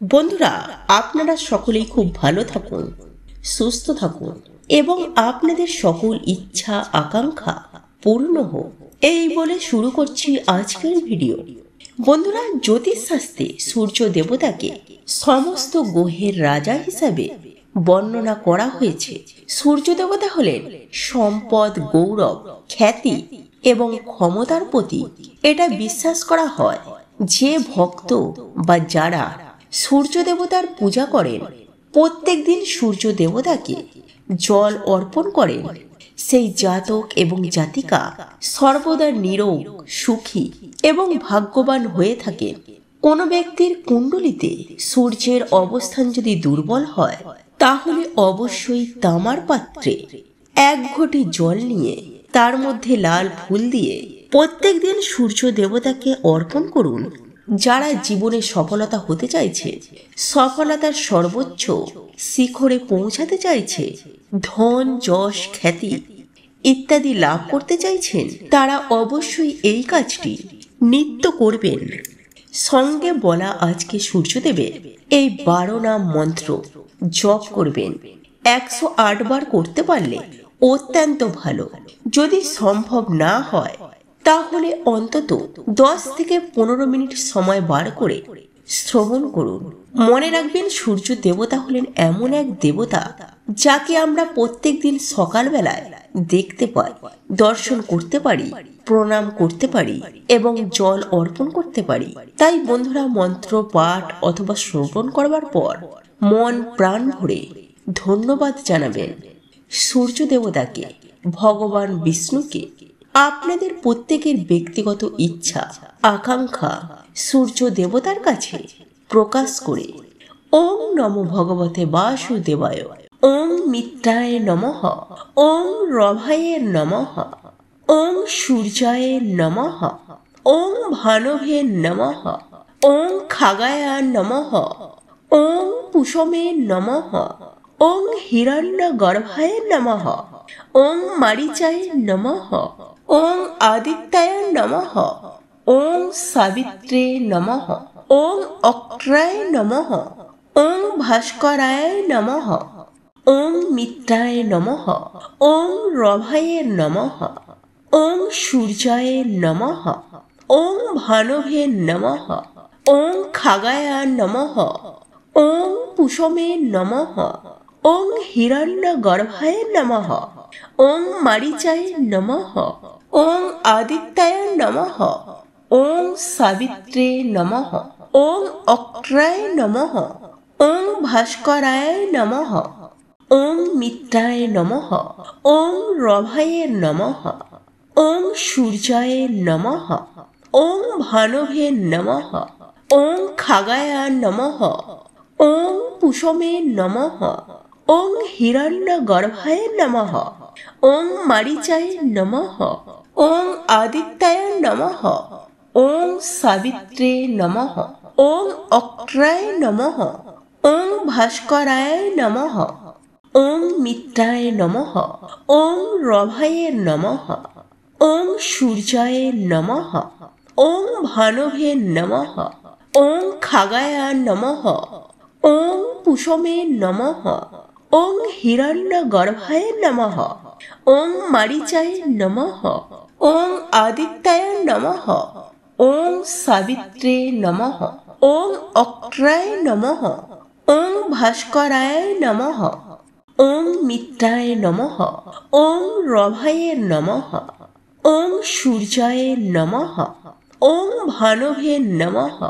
বন্ধুরা, আপনারা সকলেই খুব ভালো থাকুন, সুস্থ থাকুন এবং আপনাদের সকল ইচ্ছা আকাঙ্ক্ষা পূর্ণ হোক, এই বলে শুরু করছি আজকের ভিডিও। বন্ধুরা, জ্যোতিষশাস্ত্রে সূর্য দেবতাকে সমস্ত গ্রহের রাজা হিসাবে বর্ণনা করা হয়েছে। সূর্য দেবতা হলেন সম্পদ, গৌরব, খ্যাতি এবং ক্ষমতার প্রতীক। এটা বিশ্বাস করা হয় যে ভক্ত বা যারা সূর্য দেবতার পূজা করেন, প্রত্যেক দিন সূর্য দেবতাকে জল অর্পণ করেন, সেই জাতক এবং জাতিকা সর্বদা নিরোগ, সুখী এবং ভাগ্যবান হয়ে থাকেন। কোনো ব্যক্তির কুণ্ডলিতে সূর্যের অবস্থান যদি দুর্বল হয়, তাহলে অবশ্যই তামার পাত্রে 1 ঘটি জল নিয়ে তার মধ্যে লাল ফুল দিয়ে প্রত্যেক দিন সূর্য দেবতাকে অর্পণ করুন। যারা জীবনে সফলতা হতে চাইছে, সফলতার সর্বোচ্চ শিখরে পৌঁছাতে চাইছে, ধন, যশ, খ্যাতি ইত্যাদি লাভ করতে চাইছেন, তারা অবশ্যই এই কাজটি নিত্য করবেন। সঙ্গে বলা আজকে সূর্যদেবের এই 12 নাম মন্ত্র জপ করবেন। 108 বার করতে পারলে অত্যন্ত ভালো। যদি সম্ভব না হয় তাহলে অন্তত 10 থেকে 15 মিনিট সময় বার করে শ্রবণ করুন। মনে রাখবেন, সূর্য দেবতা হলেন এমন এক দেবতা যাকে আমরা প্রত্যেক দিন সকালবেলায় দেখতে পাই, দর্শন করতে পারি, প্রণাম করতে পারি এবং জল অর্পণ করতে পারি। তাই বন্ধুরা, মন্ত্র পাঠ অথবা শ্রবণ করবার পর মন প্রাণ ভরে ধন্যবাদ জানাবেন সূর্য দেবতাকে, ভগবান বিষ্ণুকে। আপনাদের প্রত্যেকের ব্যক্তিগত ইচ্ছা আকাঙ্ক্ষা সূর্য দেবতার কাছে প্রকাশ করে ওম নমো ভগবতে বাসুদেবায়, ওম মিত্রায় নমঃ, ওম রভায়ে নমঃ, ওম সূর্যায় নমঃ, ওম ভানভে নমঃ, ওম খাগায় নমঃ, ওম পুষমে নমঃ, ওম হিরণ্যগর্ভায় নমঃ, ওম মারিচায় নমঃ, ওম আদিত্যায় নমঃ, ওম সাবিত্রে নমঃ, ওম অক্রায় নমঃ, ওম ভাস্করায় নমঃ, ওম মিত্রায় নমঃ, ওম রভায়ে নমঃ, ওম সূর্যায় নমঃ, ওম ভানভে নমঃ, ওম খাগায় নমঃ, ওম পুষমে নমঃ, ওম হিরণ্যগর্ভায় নমঃ, ওম মারিচায় নমঃ, ওম আদিত্যায় নমঃ, ওম সাবিত্রে নমঃ, ওম অক্রায় নমঃ, ওম ভাস্করায় নমঃ, ওম মিত্রায় নমঃ, ওম রভায়ে নমঃ, ওম সূর্যায় নমঃ, ওম ভানভে নমঃ, ওম খাগায় নমঃ, ওম পুষমে নমঃ, ওম হিরণ্যগর্ভায় নমঃ, ওম মারিচায় নমঃ, ওম আদিত্যায় নমঃ, ওম সাবিত্রে নমঃ, ওম অক্রায় নমঃ, ওম ভাস্করায় নমঃ, ওম মিত্রায় নমঃ, ওম রভায়ে নমঃ, ওম সূর্যায় নমঃ, ওম ভানভে নমঃ, ওম খাগায় নমঃ, ওম পুষমে নমঃ, ওম হিরণ্যগর্ভায় নমঃ, ওম মারিচায় নমঃ, ওম আদিত্যায় নমঃ, ওম সাবিত্রে নমঃ, ওম অক্রায় নমঃ, ওম ভাস্করায় নমঃ, ওম মিত্রায় নমঃ, ওম রভায়ে নমঃ, ওম সূর্যায় নমঃ, ওম ভানভে নমঃ,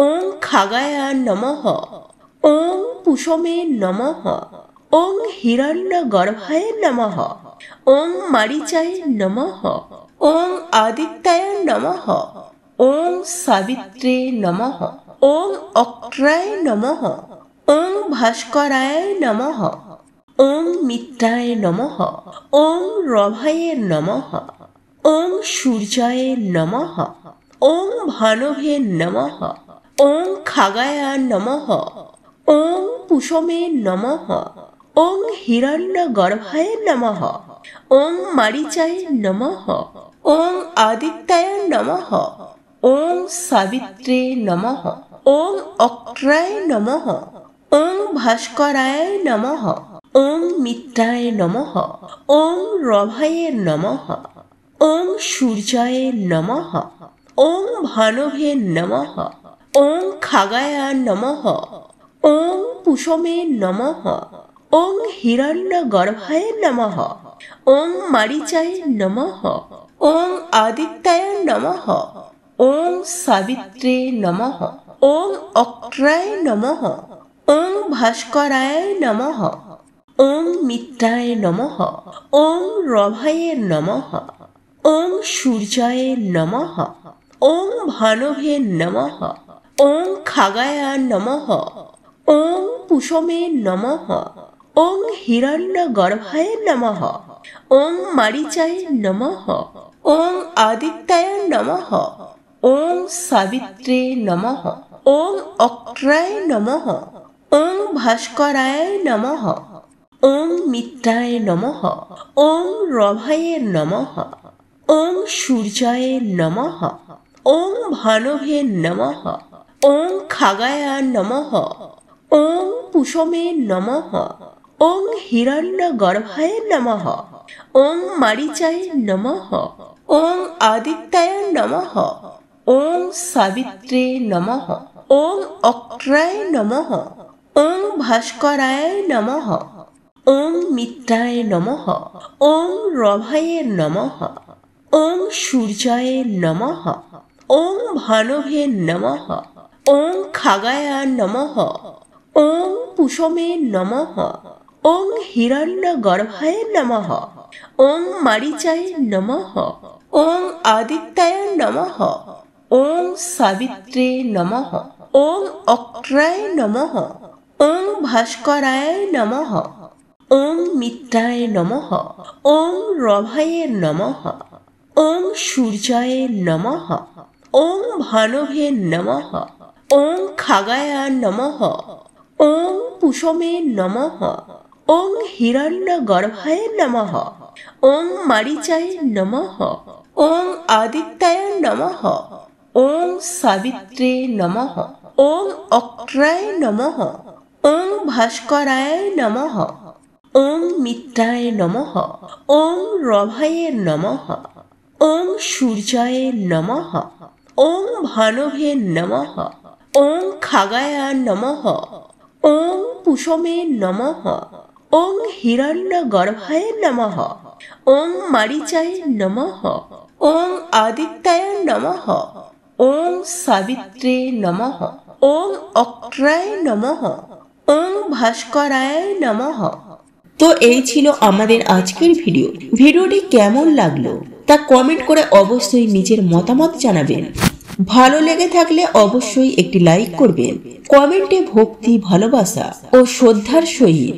ওম খাগায় নমঃ, ওম পুষমে নমঃ, ওম হিরণ্যগর্ভায় নমঃ, ওম মারিচায় নমঃ, ওম আদিত্যায় নমঃ, ওম সাবিত্রে নমঃ, ওম অক্রায় নমঃ, ওম ভাস্করায় নমঃ, ওম মিত্রায় নমঃ, ওম রভায়ে নমঃ, ওম সূর্যায় নমঃ, ওম ভানভে নমঃ, ওম খাগায় নমঃ, ওম পুষমে নমঃ, ওম হিরণ্যগর্ভায় নমঃ, ওম মারিচায় নমঃ, ওম আদিত্যায় নমঃ, ওম সাবিত্রে নমঃ, ওং অক্রায় নমঃ, ওং ভাস্করায় নমঃ, ওং মিত্রায় নমঃ, ওং রভায়ে নমঃ, ওং সূর্যায় নমঃ, ওং ভানভে নমঃ, ওং খাগায় নমঃ, ওং পুষমে নমঃ, ওং হিরণ্যগর্ভায় নমঃ, ওং মারিচায় নমঃ, ওং আদিত্যায় নমঃ, ওং সাবিত্রে নমঃ, ওং অক্রায় নমঃ, ওং ভাস্করায় নমঃ, ওং মিত্রায় নমঃ, ওং রভায়ে নমঃ, ওং সূর্যায় নমঃ, ওং ভানভে নমঃ, ওং খাগায় নমঃ, ওং পুষমে নমঃ, ওং হিরণ্যগর্ভায় নমঃ, ওং মারিচায় নমঃ, ওং আদিত্যায় নমঃ, ওং সাবিত্রে নমঃ, ওং অক্রায় নমঃ, ওং ভাস্করায় নমঃ, ওং মিত্রায় নমঃ, ওং রভায়ে নমঃ, ওং সূর্যায় নমঃ, ওং ভানভে নমঃ, ওং খাগায় নমঃ, ওং পুষমে নমঃ, ওং হিরণ্যগর্ভায় নমঃ, ওং মারিচায় নমঃ, ওং আদিত্যায় নমঃ, ওং সাবিত্রে নমঃ, ওং অক্রায় নমঃ, ওং ভাস্করায় নমঃ, ওং মিত্রায় নমঃ, ওং রভায়ে নমঃ, ওং সূর্যায় নমঃ, ওং ভানভে নমঃ, ওং খাগায় নমঃ, ওং পুষমে নমঃ, ওং হিরণ্যগর্ভায় নমঃ, ওং মারিচায় নমঃ, ওং আদিত্যায় নমঃ, ওং সাবিত্রে নমঃ, ওং অক্রায় নমঃ, ওং ভাস্করায় নমঃ, ওং মিত্রায় নমঃ, ওং রভায়ে নমঃ, ওং সূর্যায় নমঃ, ওং ভানভে নমঃ, ওং খাগায় নমঃ, ওং পুষমে নমঃ, ওং হিরণ্যগর্ভায় নমঃ, ওং মারিচায় নমঃ, ওং আদিত্যায় নমঃ, ওং সাবিত্রে নমঃ, ওং অক্রায় নমঃ, ওং ভাস্করায় নমঃ, ওং মিত্রায় নমঃ, ওং রভায়ে নমঃ, ওং সূর্যায় নমঃ, ওং ভানভে নমঃ, ওং খাগায় নমঃ, ওং পুষমে নমঃ, ওং হিরণ্যগর্ভায় নমঃ, ওং মারিচায় নমঃ, ওং আদিত্যায় নমঃ, ওং সাবিত্রে নমঃ, ওং অক্রায় নমঃ, ওং ভাস্করায় নমঃ। তো এই ছিল আমাদের আজকের ভিডিওটি কেমন লাগলো তা কমেন্ট করে অবশ্যই নিজের মতামত জানাবেন। ভালো লেগে থাকলে অবশ্যই একটি লাইক করবেন। কমেন্টে ভক্তি, ভালোবাসা ও শ্রদ্ধার সহিত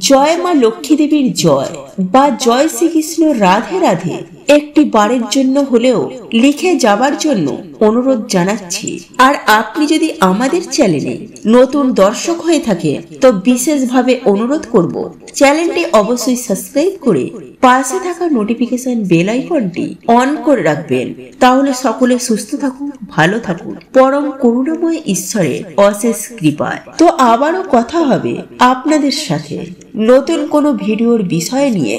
জয় মা লক্ষ্মী দেবীর জয় বা জয় শ্রীকৃষ্ণ রাধে রাধে একটি বারের জন্য হলেও লিখে যাবার জন্য অনুরোধ জানাচ্ছি। আর আপনি যদি আমাদের চ্যানেলে নতুন দর্শক হয়ে থাকে তো বিশেষভাবে অনুরোধ করব চ্যানেলটি অবশ্যই সাবস্ক্রাইব করে পাশে থাকা নোটিফিকেশন বেল আইকনটি অন করে রাখবেন। তাহলে সকলে সুস্থ থাকুন, ভালো থাকুন, পরম করুণাময় ঈশ্বরের অশেষ কৃপায়। তো আবারও কথা হবে আপনাদের সাথে নতুন কোনো ভিডিওর বিষয় নিয়ে।